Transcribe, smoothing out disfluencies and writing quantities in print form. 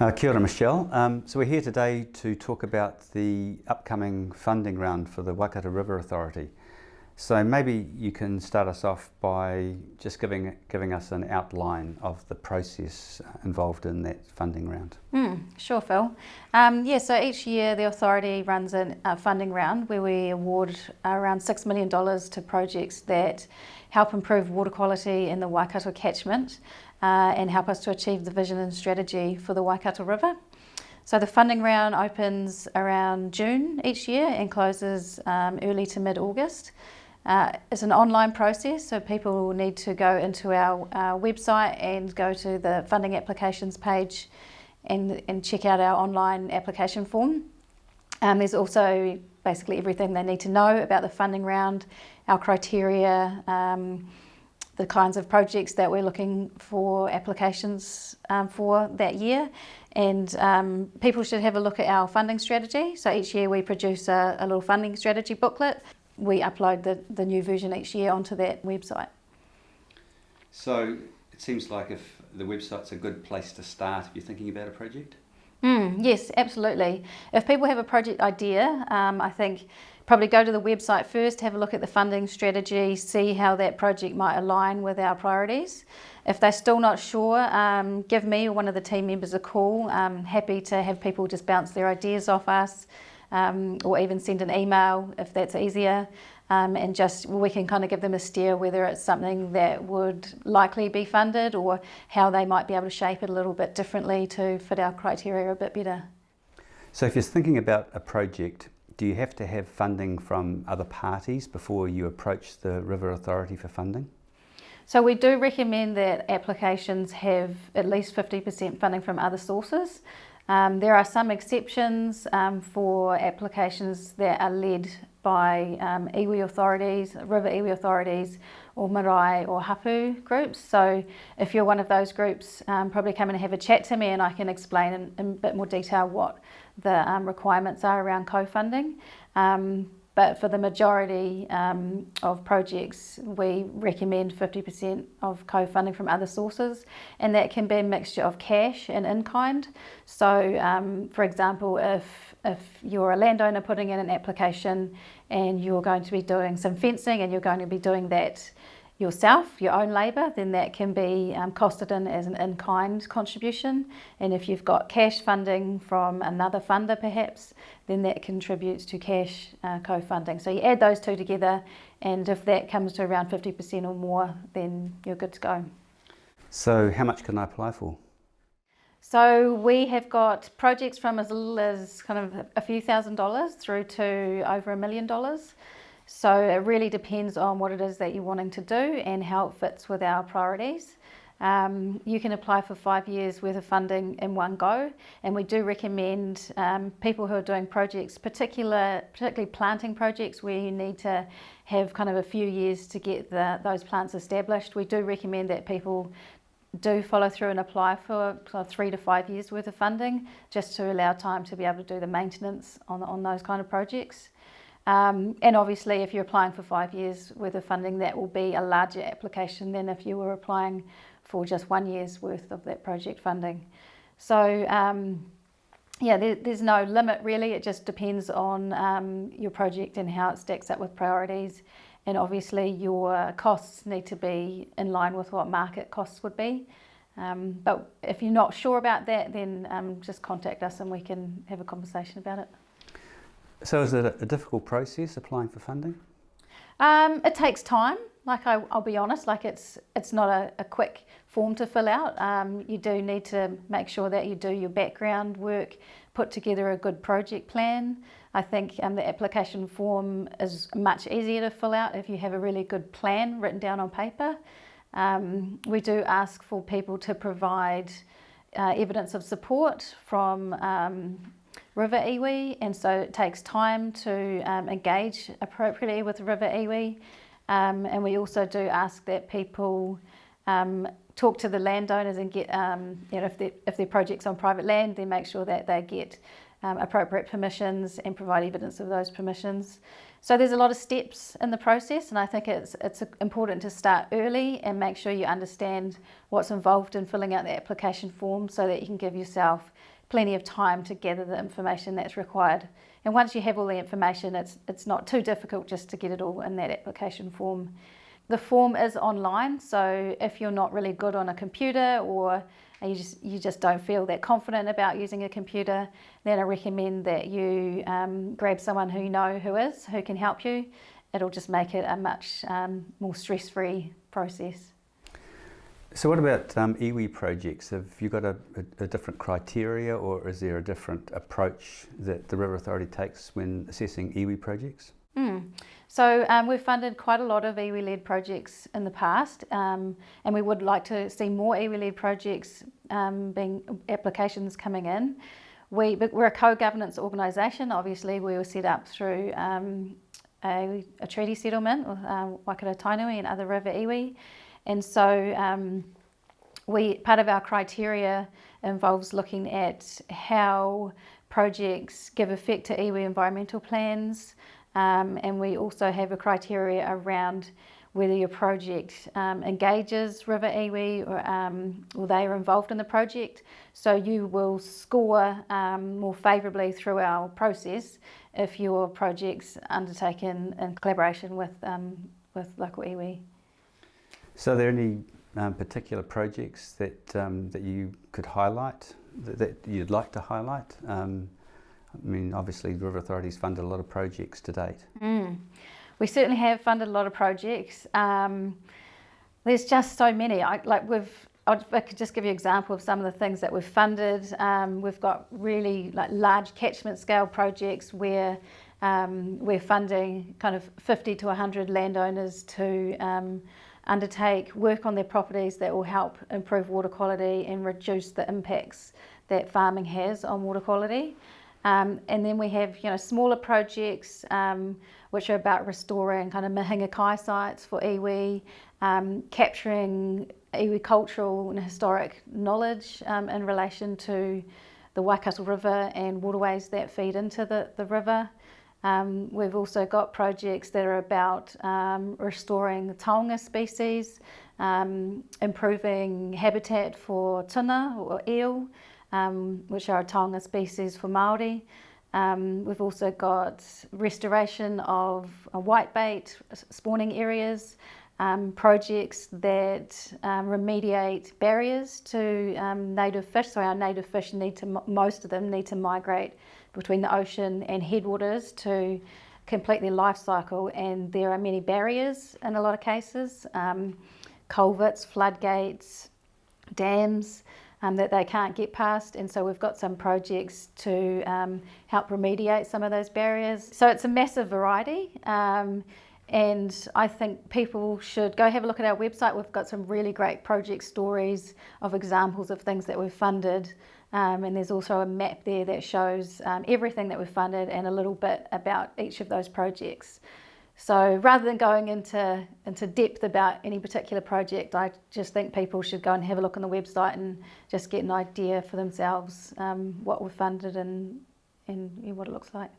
Kia ora, Michelle. So we're here today to talk about the upcoming funding round for the Waikato River Authority. So maybe you can start us off by just giving us an outline of the process involved in that funding round. Sure, Phil. So each year the authority runs a funding round where we award around $6 million to projects that help improve water quality in the Waikato catchment and help us to achieve the vision and strategy for the Waikato River. So the funding round opens around June each year and closes early to mid-August. It's an online process, so people will need to go into our website and go to the funding applications page and check out our online application form. There's also basically everything they need to know about the funding round, our criteria, the kinds of projects that we're looking for applications for that year, and people should have a look at our funding strategy. So each year we produce a little funding strategy booklet. We upload the new version each year onto that website. So it seems like if the website's a good place to start if you're thinking about a project? Yes, absolutely. If people have a project idea, I think probably go to the website first, have a look at the funding strategy, see how that project might align with our priorities. If they're still not sure, give me or one of the team members a call. I'm happy to have people just bounce their ideas off us, or even send an email if that's easier, and just we can kind of give them a steer whether it's something that would likely be funded or how they might be able to shape it a little bit differently to fit our criteria a bit better. So if you're thinking about a project, do you have to have funding from other parties before you approach the River Authority for funding? So we do recommend that applications have at least 50% funding from other sources. There are some exceptions for applications that are led by iwi authorities, river iwi authorities, or marae or hapu groups. So if you're one of those groups, probably come and have a chat to me and I can explain in a bit more detail what the requirements are around co-funding. But for the majority of projects, we recommend 50% of co-funding from other sources, and that can be a mixture of cash and in-kind. So, for example, if you're a landowner putting in an application and you're going to be doing some fencing and you're going to be doing that yourself, your own labour, then that can be costed in as an in-kind contribution. And if you've got cash funding from another funder perhaps, then that contributes to cash co-funding. So you add those two together, and if that comes to around 50% or more, then you're good to go. So how much can I apply for? So we have got projects from as little as kind of a few $1,000s through to over $1 million. So it really depends on what it is that you're wanting to do and how it fits with our priorities. You can apply for 5 years worth of funding in one go, and we do recommend people who are doing projects, particularly planting projects where you need to have kind of a few years to get those plants established. We do recommend that people do follow through and apply for 3 to 5 years worth of funding, just to allow time to be able to do the maintenance on those kind of projects. And obviously if you're applying for 5 years worth of funding, that will be a larger application than if you were applying for just 1 year's worth of that project funding. So there's no limit really, it just depends on your project and how it stacks up with priorities, and obviously your costs need to be in line with what market costs would be. But if you're not sure about that, then just contact us and we can have a conversation about it. So is it a difficult process applying for funding? It takes time. Like I'll be honest, like it's not a quick form to fill out. You do need to make sure that you do your background work, put together a good project plan. I think the application form is much easier to fill out if you have a really good plan written down on paper. We do ask for people to provide evidence of support from river iwi, and so it takes time to engage appropriately with river iwi, and we also do ask that people talk to the landowners and get if their project's on private land, then make sure that they get appropriate permissions and provide evidence of those permissions. So there's a lot of steps in the process, and I think it's important to start early and make sure you understand what's involved in filling out the application form so that you can give yourself plenty of time to gather the information that's required. And once you have all the information, it's not too difficult just to get it all in that application form. The form is online, so if you're not really good on a computer or you just don't feel that confident about using a computer, then I recommend that you grab someone who you know who can help you. It'll just make it a much more stress-free process. So what about iwi projects? Have you got a different criteria, or is there a different approach that the River Authority takes when assessing iwi projects? So we've funded quite a lot of iwi-led projects in the past, and we would like to see more iwi-led projects applications coming in. We're a co-governance organisation. Obviously, we were set up through a treaty settlement with Waikato Tainui and other river iwi, and so part of our criteria involves looking at how projects give effect to iwi environmental plans. And we also have a criteria around whether your project engages river iwi or they are involved in the project. So you will score more favourably through our process if your project's undertaken in collaboration with local iwi. So are there any particular projects that you could highlight, that you'd like to highlight? I mean, obviously, the River Authority's funded a lot of projects to date. We certainly have funded a lot of projects. There's just so many. I could just give you an example of some of the things that we've funded. We've got really large catchment scale projects where we're funding kind of 50 to 100 landowners to undertake work on their properties that will help improve water quality and reduce the impacts that farming has on water quality. And then we have, smaller projects which are about restoring kind of mihinga kai sites for iwi, capturing iwi cultural and historic knowledge in relation to the Waikato River and waterways that feed into the river. We've also got projects that are about restoring the taonga species, improving habitat for tuna or eel, which are a taonga species for Māori. We've also got restoration of whitebait spawning areas, projects that remediate barriers to native fish. So our native fish most of them need to migrate between the ocean and headwaters to complete their life cycle, and there are many barriers in a lot of cases, culverts, floodgates, dams, that they can't get past, and so we've got some projects to help remediate some of those barriers. So it's a massive variety, and I think people should go have a look at our website. We've got some really great project stories of examples of things that we've funded, and there's also a map there that shows everything that we've funded and a little bit about each of those projects. So rather than going into depth about any particular project, I just think people should go and have a look on the website and just get an idea for themselves what we've funded and what it looks like.